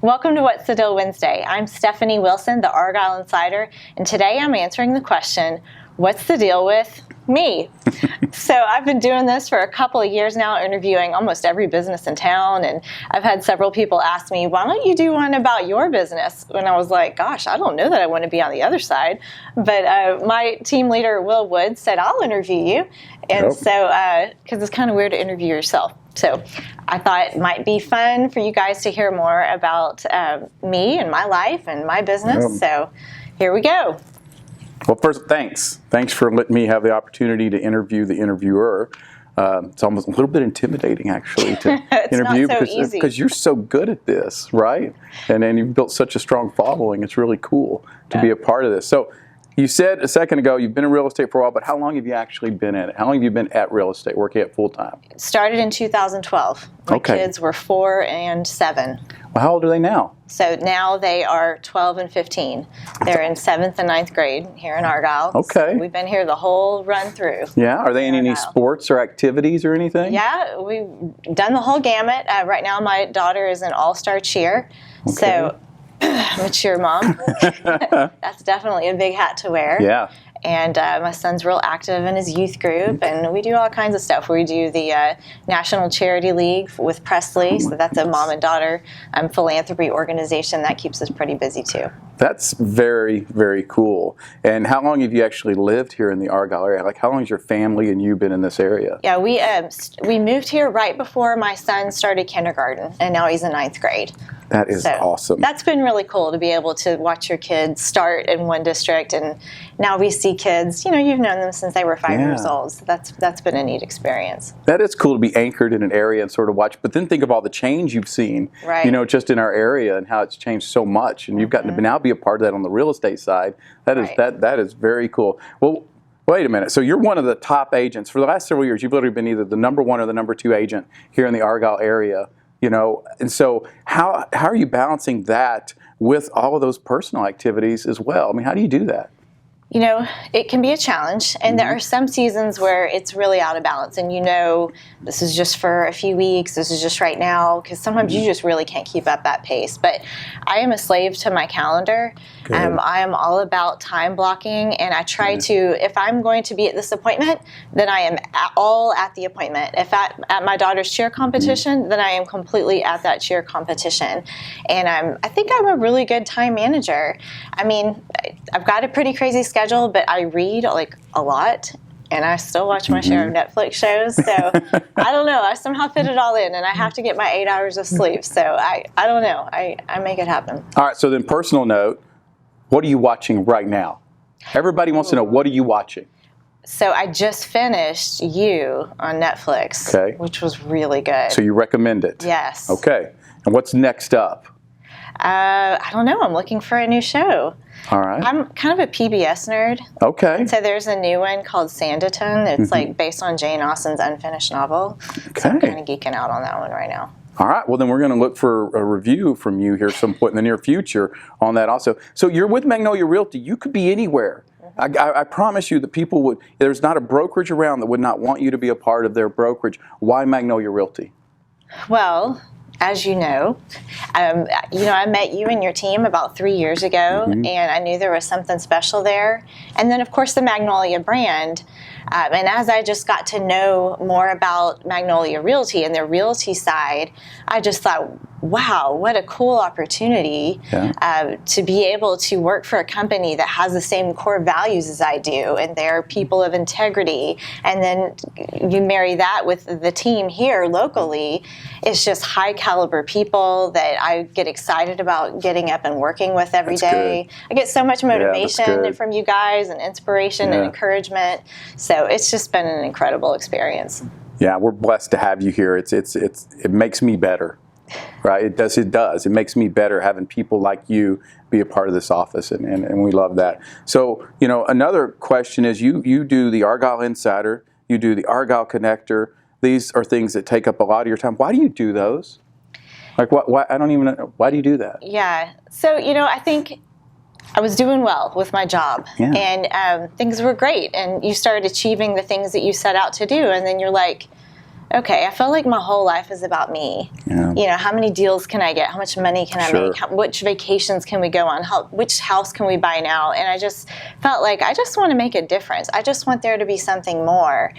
Welcome to What's the Deal Wednesday. I'm Stephanie Wilson, the Argyle Insider, and today I'm answering the question, what's the deal with me? So I've been doing this for a couple of years now, interviewing almost every business in town, and I've had several people ask me, why don't you do one about your business? And I was like, gosh, I don't know that I want to be on the other side. But my team leader, Will Wood, said, I'll interview you. And so, because it's kind of weird to interview yourself. So I thought it might be fun for you guys to hear more about me and my life and my business. So here we go. Well, first, thanks. Thanks for letting me have the opportunity to interview the interviewer. It's almost a little bit intimidating, actually, to interview because you're so good at this, right? And then you've built such a strong following. It's really cool to be a part of this. So you said a second ago you've been in real estate for a while, but how long have you actually been in it? How long have you been at real estate, working at full time? Started in 2012. My kids were 4 and 7. Well, how old are they now? So now they are 12 and 15. They're in 7th and 9th grade here in Argyle. Okay. So we've been here the whole run through. Yeah. Are they in any sports or activities or anything? Yeah, we've done the whole gamut. Right now my daughter is an all-star cheer. Okay. So I'm a cheer mom. That's definitely a big hat to wear. Yeah. And my son's real active in his youth group, and we do all kinds of stuff. We do the National Charity League with Presley, so that's a mom and daughter philanthropy organization that keeps us pretty busy too. That's very, very cool. And how long have you actually lived here in the Argyle area? Like, how long has your family and you been in this area? Yeah, we moved here right before my son started kindergarten, and now he's in 9th grade. That is awesome. That's been really cool to be able to watch your kids start in one district, and now we see kids, you've known them since they were 5 years old. So that's been a neat experience. That is cool to be anchored in an area and sort of watch, but then think of all the change you've seen, just in our area and how it's changed so much, and you've gotten to now be a part of that on the real estate side. That is that is very cool. Well, wait a minute. So you're one of the top agents. For the last several years, you've literally been either the number 1 or the number 2 agent here in the Argyle area. And so how are you balancing that with all of those personal activities as well? I mean, how do you do that? It can be a challenge, and there are some seasons where it's really out of balance, and this is just for a few weeks, this is just right now, because sometimes you just really can't keep up that pace. But I am a slave to my calendar. I am all about time blocking, and I try to, if I'm going to be at this appointment, then I am all at the appointment. If at my daughter's cheer competition, then I am completely at that cheer competition. And I think I'm a really good time manager. I mean, I've got a pretty crazy schedule, but I read a lot, and I still watch my share of Netflix shows. So I don't know. I somehow fit it all in, and I have to get my 8 hours of sleep. So I don't know. I make it happen. All right. So then, personal note, what are you watching right now? Everybody wants to know, what are you watching? So I just finished You on Netflix, which was really good. So you recommend it? Yes. Okay. And what's next up? I don't know. I'm looking for a new show. All right. I'm kind of a PBS nerd. Okay. And so there's a new one called Sanditon. It's based on Jane Austen's unfinished novel. Okay. So I'm kind of geeking out on that one right now. All right. Well, then we're going to look for a review from you here some point in the near future on that also. So you're with Magnolia Realty. You could be anywhere. I promise you that there's not a brokerage around that would not want you to be a part of their brokerage. Why Magnolia Realty? Well, as you know, I met you and your team about 3 years ago, and I knew there was something special there. And then, of course, the Magnolia brand. And as I just got to know more about Magnolia Realty and their realty side, I just thought, wow, what a cool opportunity to be able to work for a company that has the same core values as I do, and they're people of integrity. And then you marry that with the team here locally. It's just high caliber people that I get excited about getting up and working with every day. Good. I get so much motivation from you guys, and inspiration and encouragement. So it's just been an incredible experience. Yeah, we're blessed to have you here. It makes me better. Right, it does. It makes me better having people like you be a part of this office, and we love that. So, another question is, you do the Argyle Insider, you do the Argyle Connector. These are things that take up a lot of your time. Why do you do those? Like, why? I don't even know. Why do you do that? Yeah. So, I think I was doing well with my job, and things were great, and you started achieving the things that you set out to do, and then you're like, okay, I feel like my whole life is about me. Yeah. You know, how many deals can I get? How much money can I Sure. make? Which vacations can we go on? Which house can we buy now? And I just felt like I just want to make a difference. I just want there to be something more.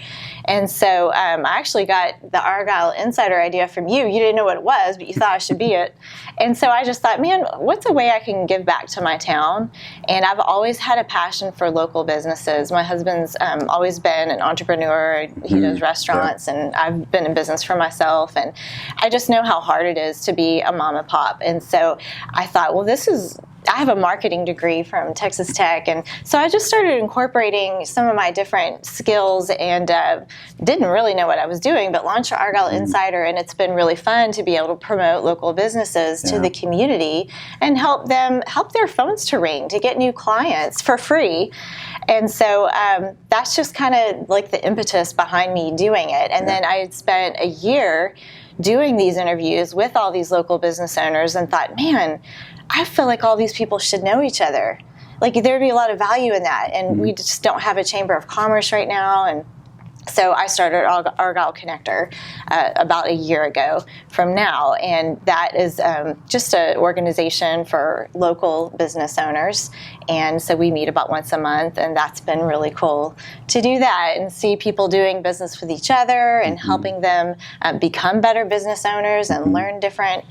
And so I actually got the Argyle Insider idea from you. You didn't know what it was, but you thought I should be it. And so I just thought, man, what's a way I can give back to my town? And I've always had a passion for local businesses. My husband's always been an entrepreneur. He does restaurants, and I've been in business for myself. And I just know how hard it is to be a mom and pop. And so I thought, well, I have a marketing degree from Texas Tech, and so I just started incorporating some of my different skills and didn't really know what I was doing, but launched Argyle Insider, and it's been really fun to be able to promote local businesses to the community and help their phones to ring, to get new clients for free. And so that's just kind of like the impetus behind me doing it. And then I had spent a year doing these interviews with all these local business owners and thought, man, I feel like all these people should know each other. Like there'd be a lot of value in that. And we just don't have a chamber of commerce right now. And so I started Argyle Connector about a year ago from now, and that is just an organization for local business owners. And so we meet about once a month, and that's been really cool to do that and see people doing business with each other and helping them become better business owners and learn different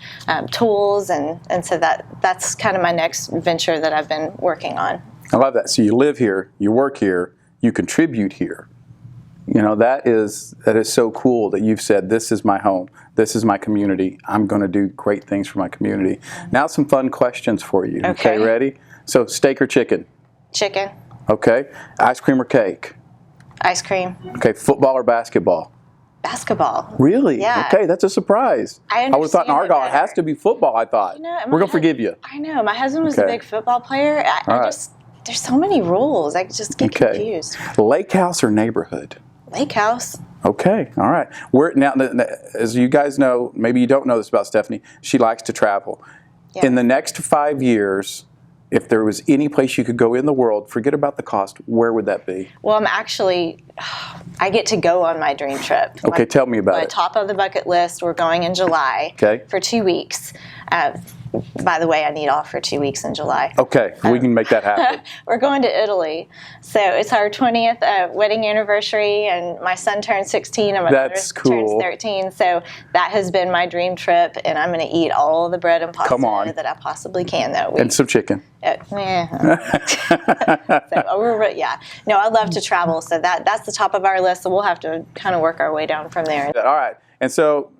tools. And so that's kind of my next venture that I've been working on. I love that. So you live here, you work here, you contribute here. You know, that is so cool that you've said, this is my home, this is my community, I'm going to do great things for my community. Now some fun questions for you. Okay, ready? So steak or chicken? Chicken. Okay. Ice cream or cake? Ice cream. Okay. Football or basketball? Basketball. Really? Yeah. Okay, that's a surprise. I would have thought in Argyle it has to be football, I thought. You know, we're going to forgive you. I know. My husband was a big football player. There's so many rules. I just get confused. Lake house or neighborhood? Lake house. Okay, all right. Now, as you guys know, maybe you don't know this about Stephanie, she likes to travel. Yeah. In the next 5 years, if there was any place you could go in the world, forget about the cost, where would that be? Well, I get to go on my dream trip. Okay, tell me about it. My top of the bucket list, we're going in July for 2 weeks. By the way, I need off for 2 weeks in July. Okay, we can make that happen. We're going to Italy. So it's our 20th wedding anniversary, and my son turns 16 and my daughter turns 13. So that has been my dream trip, and I'm going to eat all the bread and pasta that I possibly can. And some chicken. No, I love to travel, so that's the top of our list, so we'll have to kind of work our way down from there. All right, and so,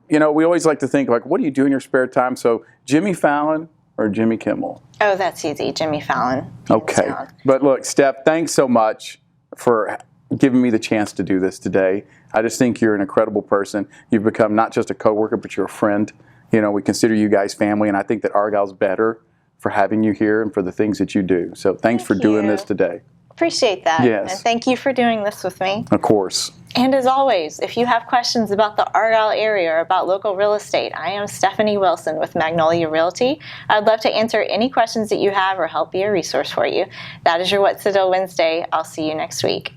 you know, we always like to think, like, what do you do in your spare time? So Jimmy Fallon or Jimmy Kimmel? Oh, that's easy, Jimmy Fallon. Okay, but look, Steph, thanks so much for giving me the chance to do this today. I just think you're an incredible person. You've become not just a coworker, but you're a friend. You know, we consider you guys family, and I think that Argyle's better for having you here and for the things that you do. So thanks for doing this today. Appreciate that. Yes. And thank you for doing this with me. Of course. And as always, if you have questions about the Argyle area or about local real estate, I am Stephanie Wilson with Magnolia Realty. I'd love to answer any questions that you have or help be a resource for you. That is your What's the Deal Wednesday. I'll see you next week.